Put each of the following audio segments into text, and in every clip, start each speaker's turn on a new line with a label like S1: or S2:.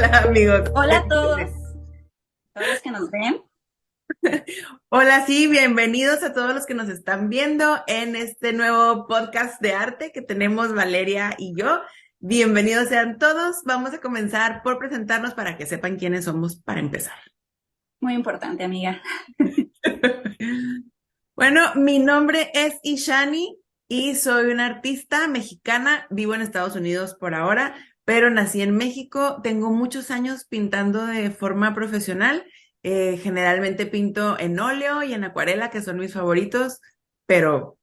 S1: Hola amigos.
S2: Hola a todos los que nos ven.
S1: Hola, sí, bienvenidos a todos los que nos están viendo en este nuevo podcast de arte que tenemos Valeria y yo. Bienvenidos sean todos. Vamos a comenzar por presentarnos para que sepan quiénes somos para empezar.
S2: Muy importante, amiga.
S1: Bueno, mi nombre es Ishani y soy una artista mexicana. Vivo en Estados Unidos por ahora, pero nací en México. Tengo muchos años pintando de forma profesional. Generalmente pinto en óleo y en acuarela, que son mis favoritos, pero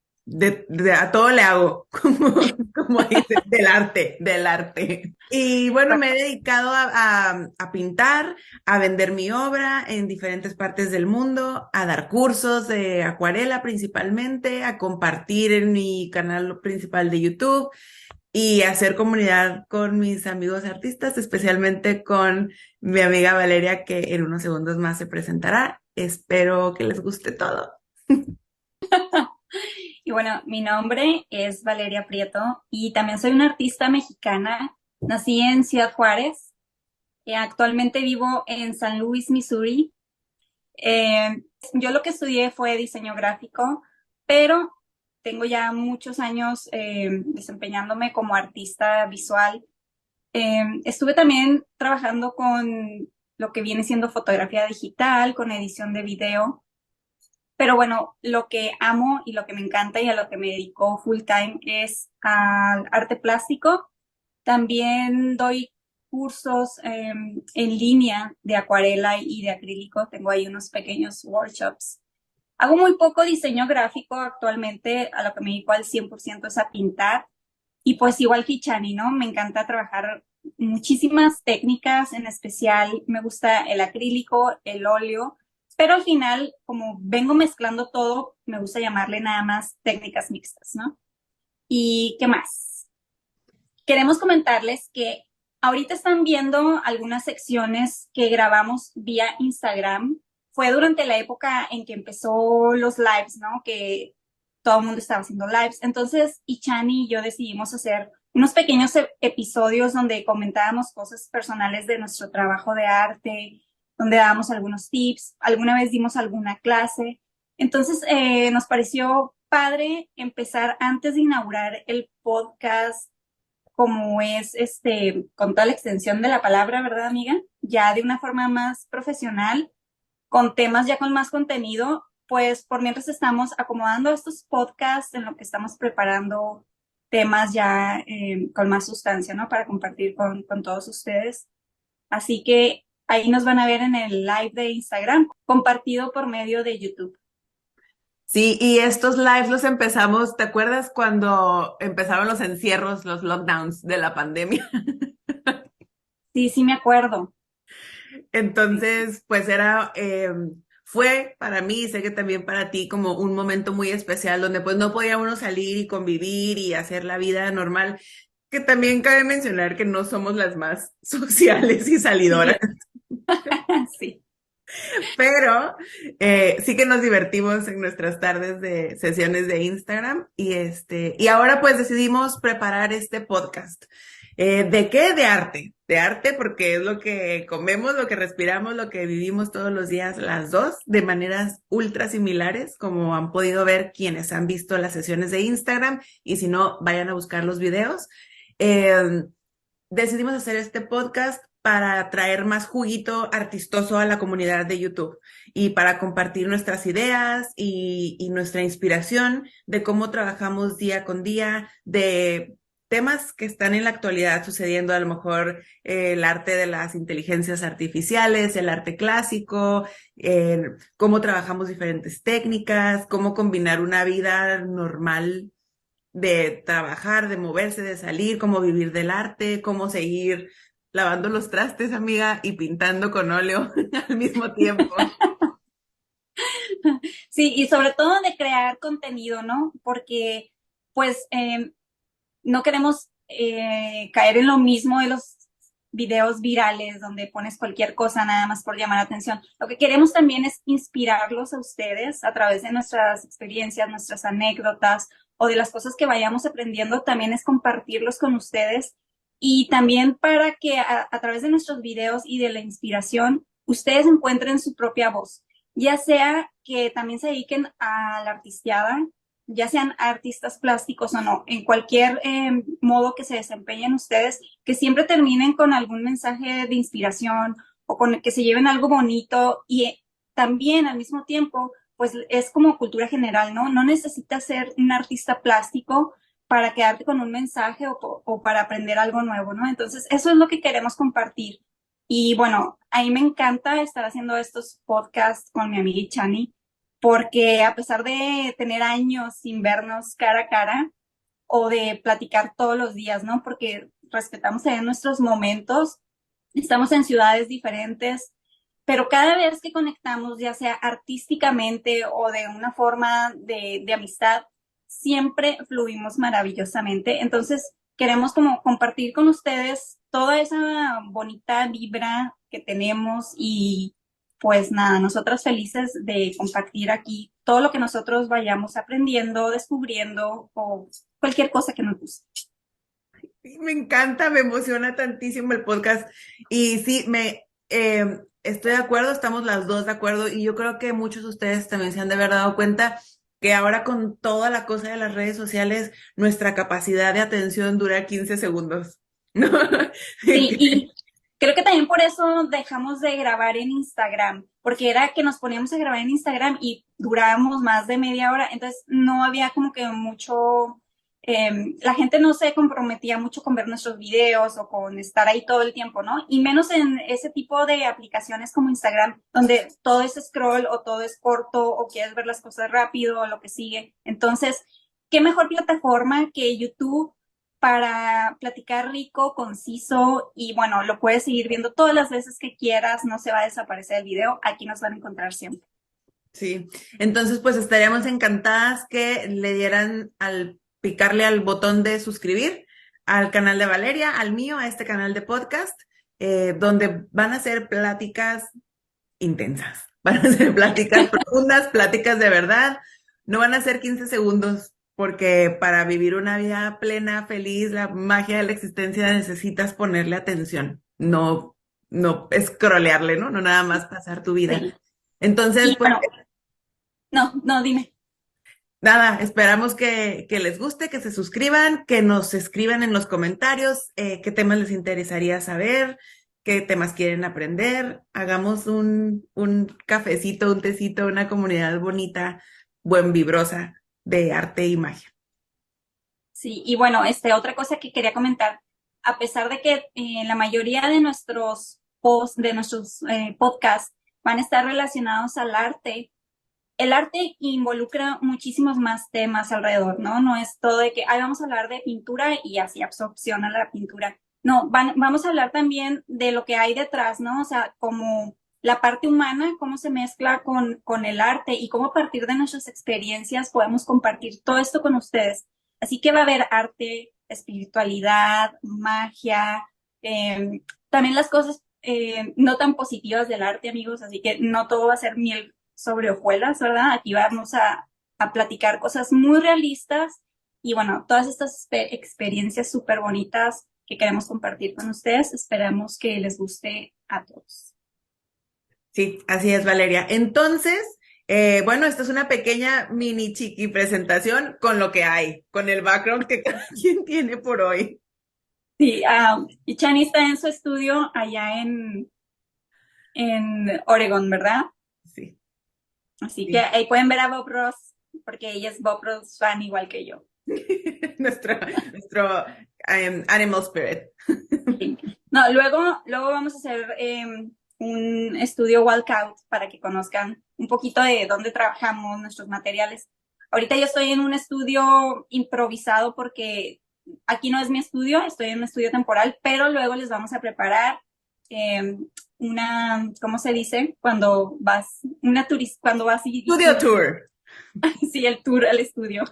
S1: a todo le hago, como dice, del arte. Y bueno, me he dedicado a pintar, a vender mi obra en diferentes partes del mundo, a dar cursos de acuarela principalmente, a compartir en mi canal principal de YouTube y a hacer comunidad con mis amigos artistas, especialmente con mi amiga Valeria, que en unos segundos más se presentará. Espero que les guste todo.
S2: Y bueno, mi nombre es Valeria Prieto y también soy una artista mexicana. Nací en Ciudad Juárez. Actualmente vivo en San Luis, Missouri. Yo lo que estudié fue diseño gráfico, pero tengo ya muchos años desempeñándome como artista visual. Estuve también trabajando con lo que viene siendo fotografía digital, con edición de video, pero bueno, lo que amo y lo que me encanta y a lo que me dedico full time es al arte plástico. También doy cursos en línea de acuarela y de acrílico, tengo ahí unos pequeños workshops. Hago muy poco diseño gráfico actualmente, a lo que me dedico al 100% es a pintar. Y pues igual que Chani, ¿no? Me encanta trabajar muchísimas técnicas, en especial me gusta el acrílico, el óleo, pero al final, como vengo mezclando todo, me gusta llamarle nada más técnicas mixtas, ¿no? ¿Y qué más? Queremos comentarles que ahorita están viendo algunas secciones que grabamos vía Instagram. Fue durante la época en que empezó los lives, ¿no? Que todo el mundo estaba haciendo lives. Entonces, Ichani y yo decidimos hacer unos pequeños episodios donde comentábamos cosas personales de nuestro trabajo de arte, donde dábamos algunos tips, alguna vez dimos alguna clase. Entonces, nos pareció padre empezar antes de inaugurar el podcast como es con toda la extensión de la palabra, ¿verdad, amiga? Ya de una forma más profesional, con temas ya con más contenido, pues por mientras estamos acomodando estos podcasts en lo que estamos preparando temas ya con más sustancia, ¿no? Para compartir con todos ustedes. Así que ahí nos van a ver en el live de Instagram, compartido por medio de YouTube.
S1: Sí, y estos lives los empezamos, ¿te acuerdas cuando empezaron los encierros, los lockdowns de la pandemia?
S2: Sí, sí me acuerdo. Sí,
S1: Entonces, pues fue para mí, y sé que también para ti, como un momento muy especial donde pues no podía uno salir y convivir y hacer la vida normal, que también cabe mencionar que no somos las más sociales y salidoras,
S2: sí, sí.
S1: pero sí que nos divertimos en nuestras tardes de sesiones de Instagram y ahora pues decidimos preparar este podcast. ¿De qué? De arte. De arte porque es lo que comemos, lo que respiramos, lo que vivimos todos los días, las dos, de maneras ultra similares, como han podido ver quienes han visto las sesiones de Instagram, y si no, vayan a buscar los videos. Eh, Decidimos hacer este podcast para traer más juguito artistoso a la comunidad de YouTube y para compartir nuestras ideas y nuestra inspiración de cómo trabajamos día con día, de temas que están en la actualidad sucediendo, a lo mejor el arte de las inteligencias artificiales, el arte clásico, cómo trabajamos diferentes técnicas, cómo combinar una vida normal de trabajar, de moverse, de salir, cómo vivir del arte, cómo seguir lavando los trastes, amiga, y pintando con óleo al mismo tiempo.
S2: Sí, y sobre todo de crear contenido, ¿no? Porque pues no queremos caer en lo mismo de los videos virales donde pones cualquier cosa nada más por llamar la atención. Lo que queremos también es inspirarlos a ustedes a través de nuestras experiencias, nuestras anécdotas o de las cosas que vayamos aprendiendo, también es compartirlos con ustedes y también para que a través de nuestros videos y de la inspiración, ustedes encuentren su propia voz, ya sea que también se dediquen a la artisteada, ya sean artistas plásticos o no, en cualquier modo que se desempeñen ustedes, que siempre terminen con algún mensaje de inspiración o con que se lleven algo bonito y también al mismo tiempo, pues es como cultura general, ¿no? No necesitas ser un artista plástico para quedarte con un mensaje o para aprender algo nuevo, ¿no? Entonces, eso es lo que queremos compartir. Y bueno, a mí me encanta estar haciendo estos podcasts con mi amiga Chani, porque a pesar de tener años sin vernos cara a cara o de platicar todos los días, ¿no? Porque respetamos también nuestros momentos, estamos en ciudades diferentes, pero cada vez que conectamos, ya sea artísticamente o de una forma de amistad, siempre fluimos maravillosamente. Entonces, queremos como compartir con ustedes toda esa bonita vibra que tenemos y pues nada, nosotras felices de compartir aquí todo lo que nosotros vayamos aprendiendo, descubriendo o cualquier cosa que nos guste.
S1: Me encanta, me emociona tantísimo el podcast. Y sí, estoy de acuerdo, estamos las dos de acuerdo. Y yo creo que muchos de ustedes también se han de haber dado cuenta que ahora con toda la cosa de las redes sociales, nuestra capacidad de atención dura 15 segundos. ¿No?
S2: Sí, y creo que también por eso dejamos de grabar en Instagram, porque era que nos poníamos a grabar en Instagram y durábamos más de media hora, entonces no había como que mucho, la gente no se comprometía mucho con ver nuestros videos o con estar ahí todo el tiempo, ¿no? Y menos en ese tipo de aplicaciones como Instagram, donde todo es scroll o todo es corto o quieres ver las cosas rápido o lo que sigue. Entonces, ¿qué mejor plataforma que YouTube para platicar rico, conciso y bueno, lo puedes seguir viendo todas las veces que quieras, no se va a desaparecer el video, aquí nos van a encontrar siempre.
S1: Sí, entonces pues estaríamos encantadas que le dieran picarle al botón de suscribir al canal de Valeria, al mío, a este canal de podcast, donde van a ser pláticas intensas, van a ser pláticas profundas, pláticas de verdad, no van a ser 15 segundos, porque para vivir una vida plena, feliz, la magia de la existencia necesitas ponerle atención, no scrollearle, ¿no? No nada más pasar tu vida.
S2: Sí.
S1: Entonces,
S2: Y
S1: pues
S2: bueno, no, dime.
S1: nada, esperamos que les guste, que se suscriban, que nos escriban en los comentarios qué temas les interesaría saber, qué temas quieren aprender. Hagamos un cafecito, un tecito, una comunidad bonita, buen vibrosa de arte y magia.
S2: Sí, y bueno, otra cosa que quería comentar, a pesar de que la mayoría de nuestros posts, de nuestros podcasts van a estar relacionados al arte, el arte involucra muchísimos más temas alrededor, ¿no? No es todo de que, ay, vamos a hablar de pintura y así absorción a la pintura. No, vamos a hablar también de lo que hay detrás, ¿no? O sea, como la parte humana, cómo se mezcla con el arte y cómo a partir de nuestras experiencias podemos compartir todo esto con ustedes. Así que va a haber arte, espiritualidad, magia, también las cosas no tan positivas del arte, amigos, así que no todo va a ser miel sobre hojuelas, ¿verdad? Aquí vamos a platicar cosas muy realistas y bueno, todas estas experiencias súper bonitas que queremos compartir con ustedes, esperamos que les guste a todos.
S1: Sí, así es, Valeria. Entonces, bueno, esta es una pequeña mini chiqui presentación con lo que hay, con el background que cada quien tiene por hoy.
S2: Sí, y Chani está en su estudio allá en Oregon, ¿verdad?
S1: Sí.
S2: Así que
S1: Sí.
S2: ahí pueden ver a Bob Ross, porque ella es Bob Ross fan igual que yo.
S1: nuestro animal spirit.
S2: Sí. No, luego vamos a hacer un estudio walkout para que conozcan un poquito de dónde trabajamos, nuestros materiales. Ahorita yo estoy en un estudio improvisado porque aquí no es mi estudio, estoy en un estudio temporal, pero luego les vamos a preparar eh, ¿cómo se dice? Cuando vas, cuando vas y
S1: Studio tour.
S2: sí, el tour al estudio.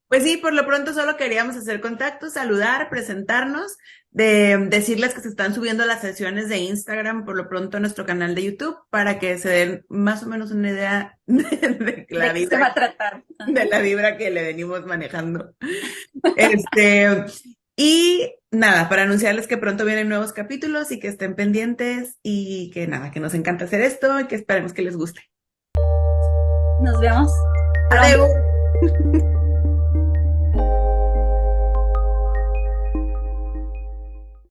S1: Pues sí, por lo pronto solo queríamos hacer contacto, saludar, presentarnos, decirles que se están subiendo las sesiones de Instagram por lo pronto a nuestro canal de YouTube para que se den más o menos una idea de la
S2: ¿De qué se va a tratar?
S1: de la vibra que le venimos manejando. Este, Y nada, para anunciarles que pronto vienen nuevos capítulos y que estén pendientes y que nada, que nos encanta hacer esto y que esperemos que les guste.
S2: Nos vemos pronto.
S1: Adiós.